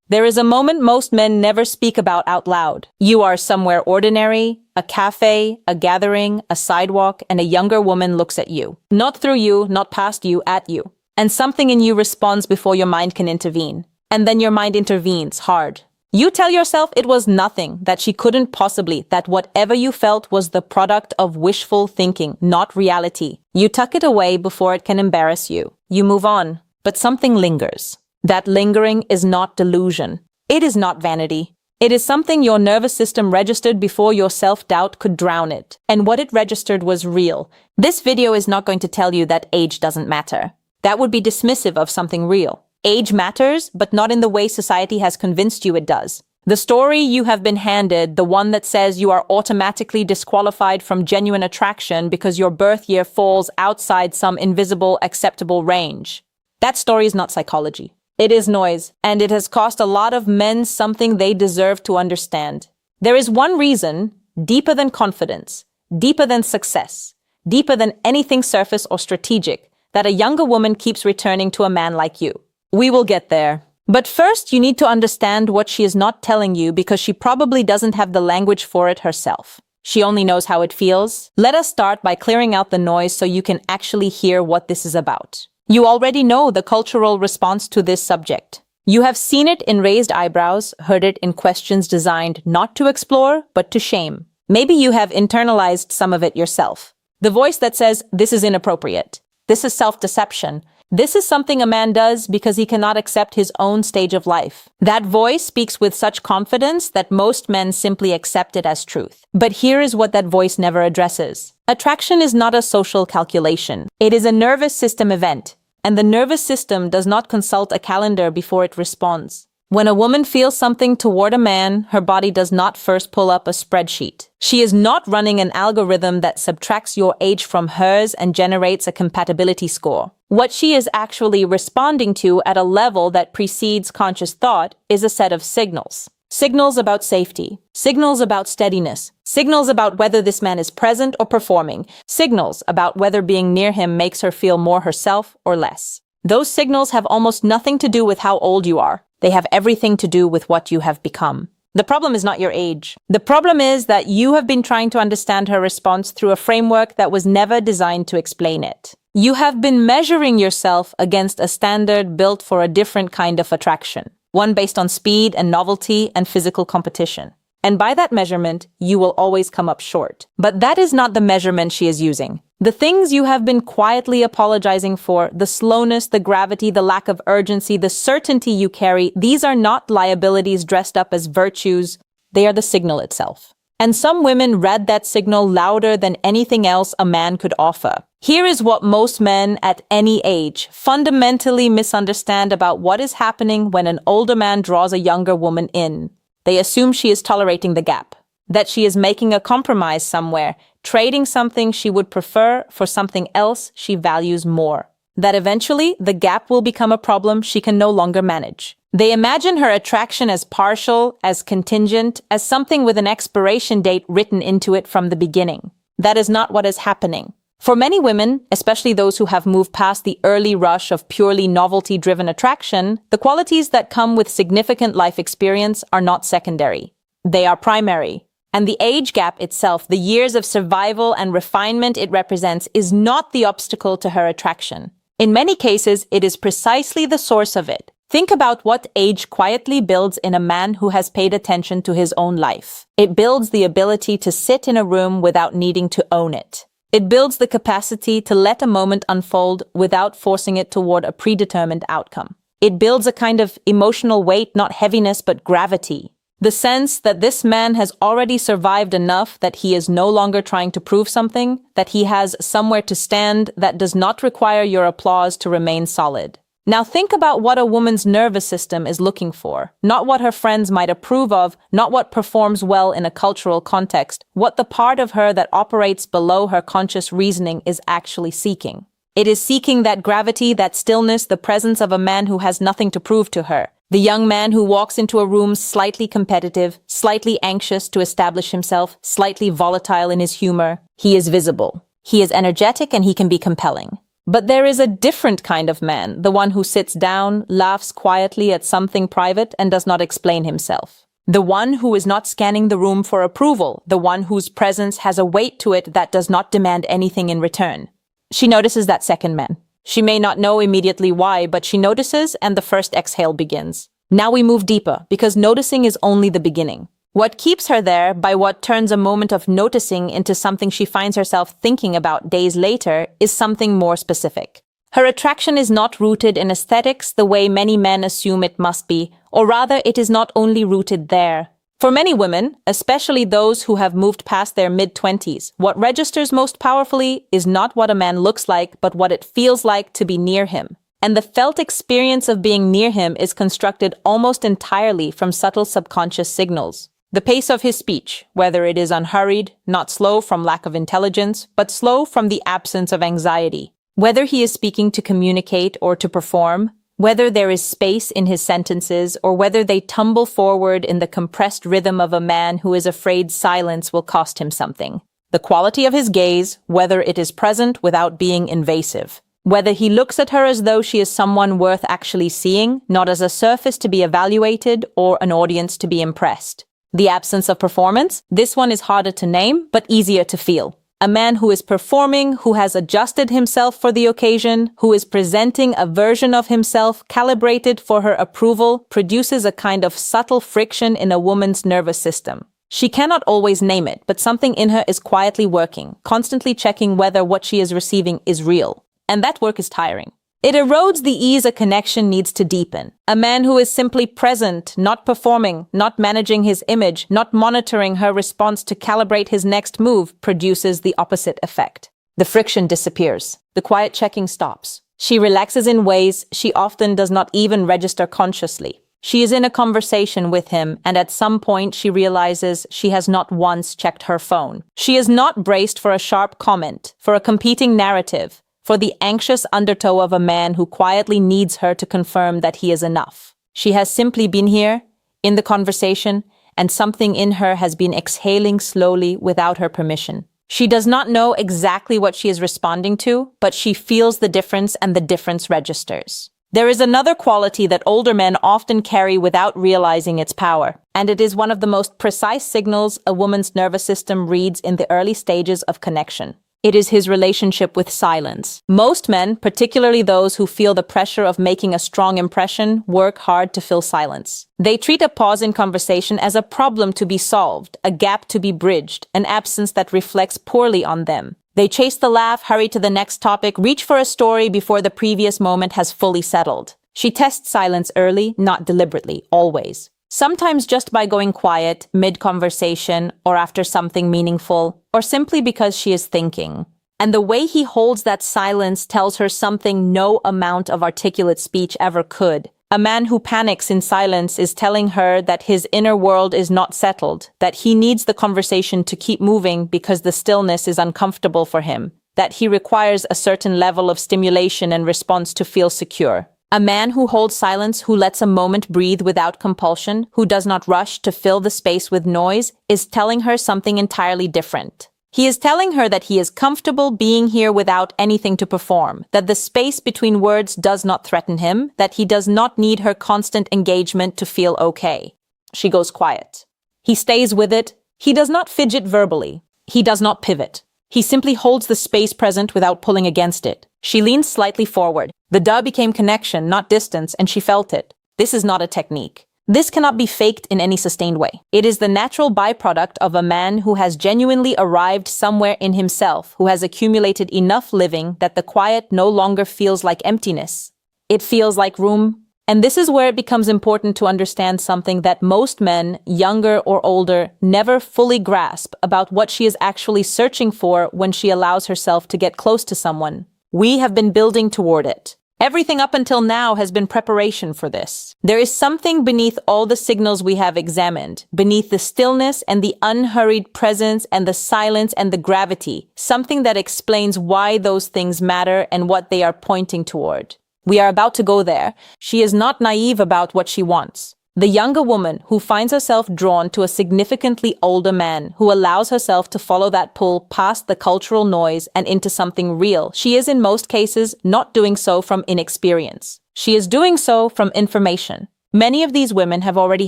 There is a moment most men never speak about out loud. You are somewhere ordinary, a cafe, a gathering, a sidewalk, and a younger woman looks at you. Not through you, not past you, at you. And something in you responds before your mind can intervene. And then your mind intervenes hard. You tell yourself it was nothing, that she couldn't possibly, that whatever you felt was the product of wishful thinking, not reality. You tuck it away before it can embarrass you. You move on, but something lingers. That lingering is not delusion. It is not vanity. It is something your nervous system registered before your self-doubt could drown it. And what it registered was real. This video is not going to tell you that age doesn't matter. That would be dismissive of something real. Age matters, but not in the way society has convinced you it does. The story you have been handed, the one that says you are automatically disqualified from genuine attraction because your birth year falls outside some invisible, acceptable range. That story is not psychology. It is noise, and it has cost a lot of men something they deserve to understand. There is one reason, deeper than confidence, deeper than success, deeper than anything surface or strategic, that a younger woman keeps returning to a man like you. We will get there. But first, you need to understand what she is not telling you because she probably doesn't have the language for it herself. She only knows how it feels. Let us start by clearing out the noise so you can actually hear what this is about. You already know the cultural response to this subject. You have seen it in raised eyebrows, heard it in questions designed not to explore, but to shame. Maybe you have internalized some of it yourself. The voice that says, this is inappropriate. This is self-deception. This is something a man does because he cannot accept his own stage of life. That voice speaks with such confidence that most men simply accept it as truth. But here is what that voice never addresses. Attraction is not a social calculation. It is a nervous system event, and the nervous system does not consult a calendar before it responds. When a woman feels something toward a man, her body does not first pull up a spreadsheet. She is not running an algorithm that subtracts your age from hers and generates a compatibility score. What she is actually responding to at a level that precedes conscious thought is a set of signals. Signals about safety, signals about steadiness, signals about whether this man is present or performing, signals about whether being near him makes her feel more herself or less. Those signals have almost nothing to do with how old you are. They have everything to do with what you have become. The problem is not your age. The problem is that you have been trying to understand her response through a framework that was never designed to explain it. You have been measuring yourself against a standard built for a different kind of attraction, one based on speed and novelty and physical competition. And by that measurement, you will always come up short. But that is not the measurement she is using. The things you have been quietly apologizing for, the slowness, the gravity, the lack of urgency, the certainty you carry, these are not liabilities dressed up as virtues. They are the signal itself. And some women read that signal louder than anything else a man could offer. Here is what most men at any age fundamentally misunderstand about what is happening when an older man draws a younger woman in. They assume she is tolerating the gap, that she is making a compromise somewhere, trading something she would prefer for something else she values more. That eventually the gap will become a problem she can no longer manage. They imagine her attraction as partial, as contingent, as something with an expiration date written into it from the beginning. That is not what is happening. For many women, especially those who have moved past the early rush of purely novelty-driven attraction, the qualities that come with significant life experience are not secondary. They are primary. And the age gap itself, the years of survival and refinement it represents, is not the obstacle to her attraction. In many cases, it is precisely the source of it. Think about what age quietly builds in a man who has paid attention to his own life. It builds the ability to sit in a room without needing to own it. It builds the capacity to let a moment unfold without forcing it toward a predetermined outcome. It builds a kind of emotional weight, not heaviness, but gravity. The sense that this man has already survived enough that he is no longer trying to prove something, that he has somewhere to stand that does not require your applause to remain solid. Now think about what a woman's nervous system is looking for, not what her friends might approve of, not what performs well in a cultural context, what the part of her that operates below her conscious reasoning is actually seeking. It is seeking that gravity, that stillness, the presence of a man who has nothing to prove to her. The young man who walks into a room slightly competitive, slightly anxious to establish himself, slightly volatile in his humor. He is visible. He is energetic and he can be compelling. But there is a different kind of man, the one who sits down, laughs quietly at something private, and does not explain himself. The one who is not scanning the room for approval, the one whose presence has a weight to it that does not demand anything in return. She notices that second man. She may not know immediately why, but she notices, and the first exhale begins. Now we move deeper, because noticing is only the beginning. What keeps her there, by what turns a moment of noticing into something she finds herself thinking about days later, is something more specific. Her attraction is not rooted in aesthetics the way many men assume it must be, or rather it is not only rooted there. For many women, especially those who have moved past their mid-20s, what registers most powerfully is not what a man looks like, but what it feels like to be near him. And the felt experience of being near him is constructed almost entirely from subtle subconscious signals. The pace of his speech, whether it is unhurried, not slow from lack of intelligence, but slow from the absence of anxiety. Whether he is speaking to communicate or to perform, whether there is space in his sentences, or whether they tumble forward in the compressed rhythm of a man who is afraid silence will cost him something. The quality of his gaze, whether it is present without being invasive. Whether he looks at her as though she is someone worth actually seeing, not as a surface to be evaluated or an audience to be impressed. The absence of performance, this one is harder to name, but easier to feel. A man who is performing, who has adjusted himself for the occasion, who is presenting a version of himself calibrated for her approval, produces a kind of subtle friction in a woman's nervous system. She cannot always name it, but something in her is quietly working, constantly checking whether what she is receiving is real. And that work is tiring. It erodes the ease a connection needs to deepen. A man who is simply present, not performing, not managing his image, not monitoring her response to calibrate his next move, produces the opposite effect. The friction disappears. The quiet checking stops. She relaxes in ways she often does not even register consciously. She is in a conversation with him, and at some point she realizes she has not once checked her phone. She is not braced for a sharp comment, for a competing narrative, for the anxious undertow of a man who quietly needs her to confirm that he is enough. She has simply been here, in the conversation, and something in her has been exhaling slowly without her permission. She does not know exactly what she is responding to, but she feels the difference and the difference registers. There is another quality that older men often carry without realizing its power, and it is one of the most precise signals a woman's nervous system reads in the early stages of connection. It is his relationship with silence. Most men, particularly those who feel the pressure of making a strong impression, work hard to fill silence. They treat a pause in conversation as a problem to be solved, a gap to be bridged, an absence that reflects poorly on them. They chase the laugh, hurry to the next topic, reach for a story before the previous moment has fully settled. She tests silence early, not deliberately, always. Sometimes just by going quiet, mid-conversation, or after something meaningful, or simply because she is thinking. And the way he holds that silence tells her something no amount of articulate speech ever could. A man who panics in silence is telling her that his inner world is not settled, that he needs the conversation to keep moving because the stillness is uncomfortable for him, that he requires a certain level of stimulation and response to feel secure. A man who holds silence, who lets a moment breathe without compulsion, who does not rush to fill the space with noise, is telling her something entirely different. He is telling her that he is comfortable being here without anything to perform, that the space between words does not threaten him, that he does not need her constant engagement to feel okay. She goes quiet. He stays with it. He does not fidget verbally. He does not pivot. He simply holds the space present without pulling against it. She leans slightly forward. The duh became connection, not distance, and she felt it. This is not a technique. This cannot be faked in any sustained way. It is the natural byproduct of a man who has genuinely arrived somewhere in himself, who has accumulated enough living that the quiet no longer feels like emptiness. It feels like room. And this is where it becomes important to understand something that most men, younger or older, never fully grasp about what she is actually searching for when she allows herself to get close to someone. We have been building toward it. Everything up until now has been preparation for this. There is something beneath all the signals we have examined, beneath the stillness and the unhurried presence and the silence and the gravity, something that explains why those things matter and what they are pointing toward. We are about to go there. She is not naive about what she wants. The younger woman who finds herself drawn to a significantly older man who allows herself to follow that pull past the cultural noise and into something real. She is in most cases not doing so from inexperience. She is doing so from information. Many of these women have already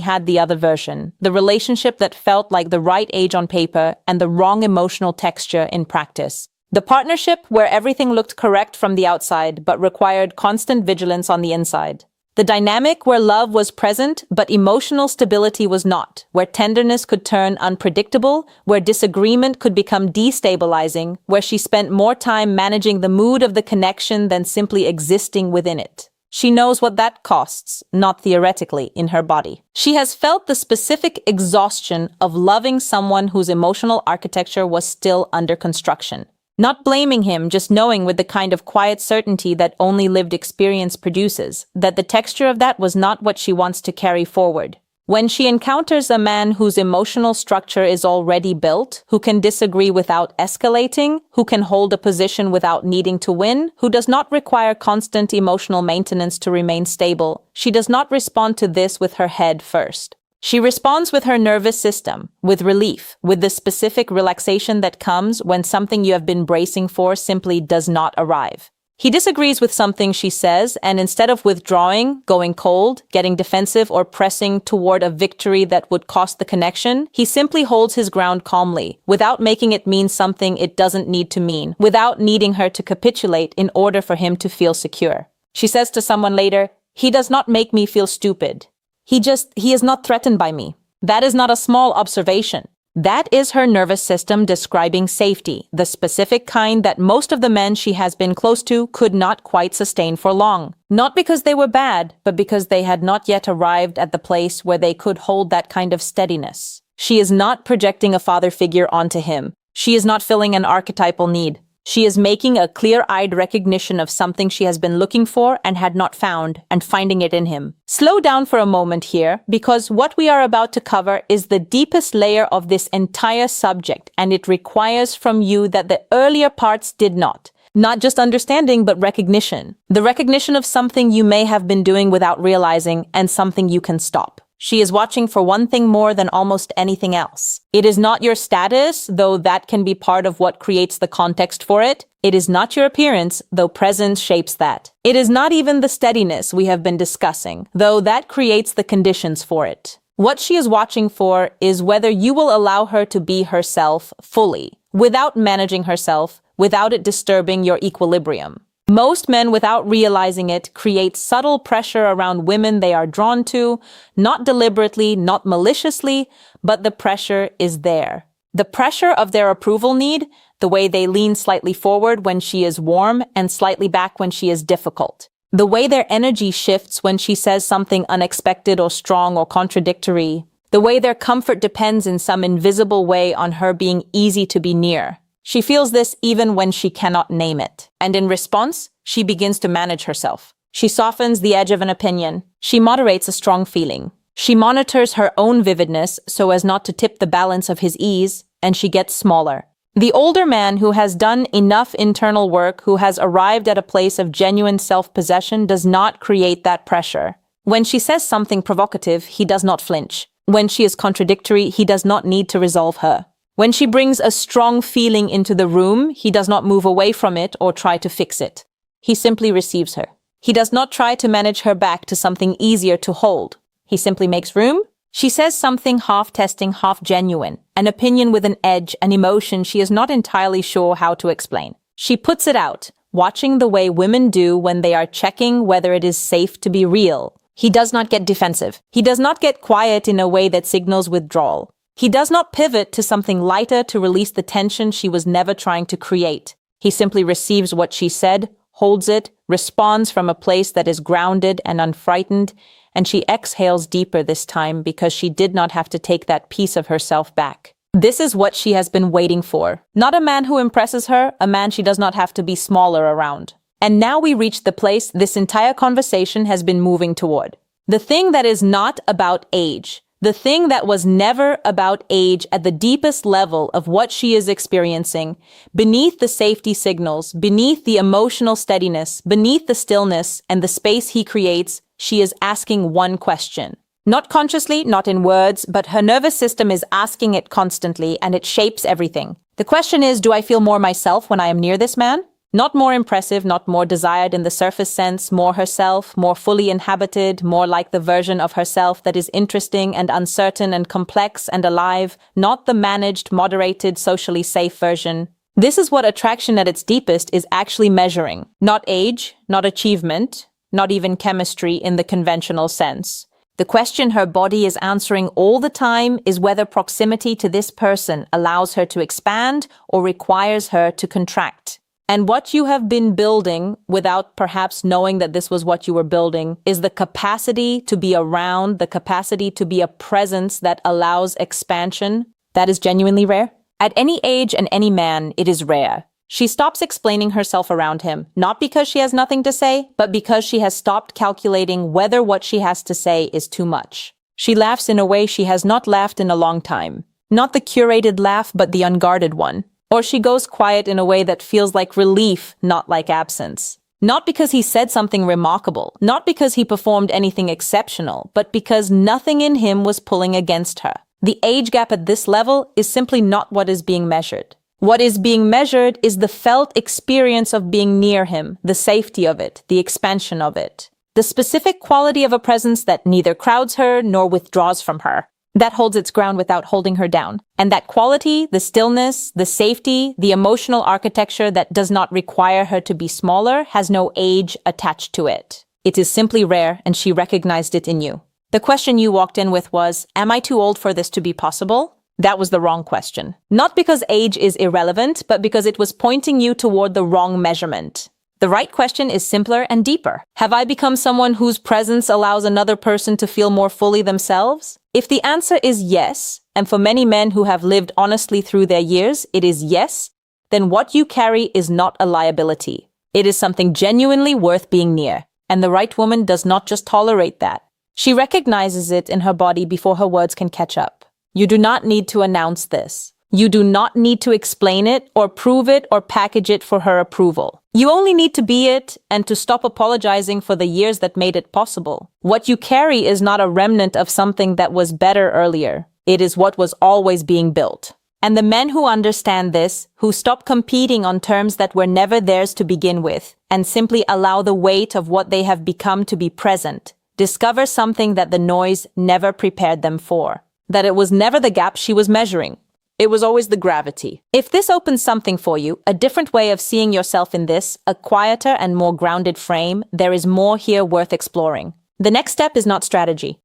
had the other version, the relationship that felt like the right age on paper and the wrong emotional texture in practice. The partnership where everything looked correct from the outside but required constant vigilance on the inside. The dynamic where love was present but emotional stability was not, where tenderness could turn unpredictable, where disagreement could become destabilizing, where she spent more time managing the mood of the connection than simply existing within it. She knows what that costs, not theoretically, in her body. She has felt the specific exhaustion of loving someone whose emotional architecture was still under construction. Not blaming him, just knowing with the kind of quiet certainty that only lived experience produces, that the texture of that was not what she wants to carry forward. When she encounters a man whose emotional structure is already built, who can disagree without escalating, who can hold a position without needing to win, who does not require constant emotional maintenance to remain stable, she does not respond to this with her head first. She responds with her nervous system, with relief, with the specific relaxation that comes when something you have been bracing for simply does not arrive. He disagrees with something she says, and instead of withdrawing, going cold, getting defensive, or pressing toward a victory that would cost the connection, he simply holds his ground calmly, without making it mean something it doesn't need to mean, without needing her to capitulate in order for him to feel secure. She says to someone later, "He does not make me feel stupid. He is not threatened by me." That is not a small observation. That is her nervous system describing safety, the specific kind that most of the men she has been close to could not quite sustain for long. Not because they were bad, but because they had not yet arrived at the place where they could hold that kind of steadiness. She is not projecting a father figure onto him. She is not filling an archetypal need. She is making a clear-eyed recognition of something she has been looking for and had not found, and finding it in him. Slow down for a moment here, because what we are about to cover is the deepest layer of this entire subject, and it requires from you that the earlier parts did not. Not just understanding, but recognition. The recognition of something you may have been doing without realizing, and something you can stop. She is watching for one thing more than almost anything else. It is not your status, though that can be part of what creates the context for it. It is not your appearance, though presence shapes that. It is not even the steadiness we have been discussing, though that creates the conditions for it. What she is watching for is whether you will allow her to be herself fully, without managing herself, without it disturbing your equilibrium. Most men, without realizing it, create subtle pressure around women they are drawn to, not deliberately, not maliciously, but the pressure is there. The pressure of their approval need, the way they lean slightly forward when she is warm and slightly back when she is difficult. The way their energy shifts when she says something unexpected or strong or contradictory. The way their comfort depends in some invisible way on her being easy to be near. She feels this even when she cannot name it. And in response, she begins to manage herself. She softens the edge of an opinion. She moderates a strong feeling. She monitors her own vividness so as not to tip the balance of his ease, and she gets smaller. The older man who has done enough internal work, who has arrived at a place of genuine self-possession, does not create that pressure. When she says something provocative, he does not flinch. When she is contradictory, he does not need to resolve her. When she brings a strong feeling into the room, he does not move away from it or try to fix it. He simply receives her. He does not try to manage her back to something easier to hold. He simply makes room. She says something half-testing, half-genuine, an opinion with an edge, an emotion she is not entirely sure how to explain. She puts it out, watching the way women do when they are checking whether it is safe to be real. He does not get defensive. He does not get quiet in a way that signals withdrawal. He does not pivot to something lighter to release the tension she was never trying to create. He simply receives what she said, holds it, responds from a place that is grounded and unfrightened, and she exhales deeper this time because she did not have to take that piece of herself back. This is what she has been waiting for. Not a man who impresses her, a man she does not have to be smaller around. And now we reach the place this entire conversation has been moving toward. The thing that is not about age. The thing that was never about age at the deepest level of what she is experiencing, beneath the safety signals, beneath the emotional steadiness, beneath the stillness and the space he creates, she is asking one question. Not consciously, not in words, but her nervous system is asking it constantly and it shapes everything. The question is, do I feel more myself when I am near this man? Not more impressive, not more desired in the surface sense, more herself, more fully inhabited, more like the version of herself that is interesting and uncertain and complex and alive, not the managed, moderated, socially safe version. This is what attraction at its deepest is actually measuring. Not age, not achievement, not even chemistry in the conventional sense. The question her body is answering all the time is whether proximity to this person allows her to expand or requires her to contract. And what you have been building, without perhaps knowing that this was what you were building, is the capacity to be around, the capacity to be a presence that allows expansion. That is genuinely rare. At any age and any man, it is rare. She stops explaining herself around him, not because she has nothing to say, but because she has stopped calculating whether what she has to say is too much. She laughs in a way she has not laughed in a long time. Not the curated laugh, but the unguarded one. Or she goes quiet in a way that feels like relief, not like absence. Not because he said something remarkable, not because he performed anything exceptional, but because nothing in him was pulling against her. The age gap at this level is simply not what is being measured. What is being measured is the felt experience of being near him, the safety of it, the expansion of it. The specific quality of a presence that neither crowds her nor withdraws from her. That holds its ground without holding her down. And that quality, the stillness, the safety, the emotional architecture that does not require her to be smaller has no age attached to it. It is simply rare, and she recognized it in you. The question you walked in with was, am I too old for this to be possible? That was the wrong question. Not because age is irrelevant, but because it was pointing you toward the wrong measurement. The right question is simpler and deeper. Have I become someone whose presence allows another person to feel more fully themselves? If the answer is yes, and for many men who have lived honestly through their years, it is yes, then what you carry is not a liability. It is something genuinely worth being near. And the right woman does not just tolerate that. She recognizes it in her body before her words can catch up. You do not need to announce this. You do not need to explain it or prove it or package it for her approval. You only need to be it and to stop apologizing for the years that made it possible. What you carry is not a remnant of something that was better earlier. It is what was always being built. And the men who understand this, who stop competing on terms that were never theirs to begin with, and simply allow the weight of what they have become to be present, discover something that the noise never prepared them for. That it was never the gap she was measuring. It was always the gravity. If this opens something for you, a different way of seeing yourself in this, a quieter and more grounded frame, there is more here worth exploring. The next step is not strategy.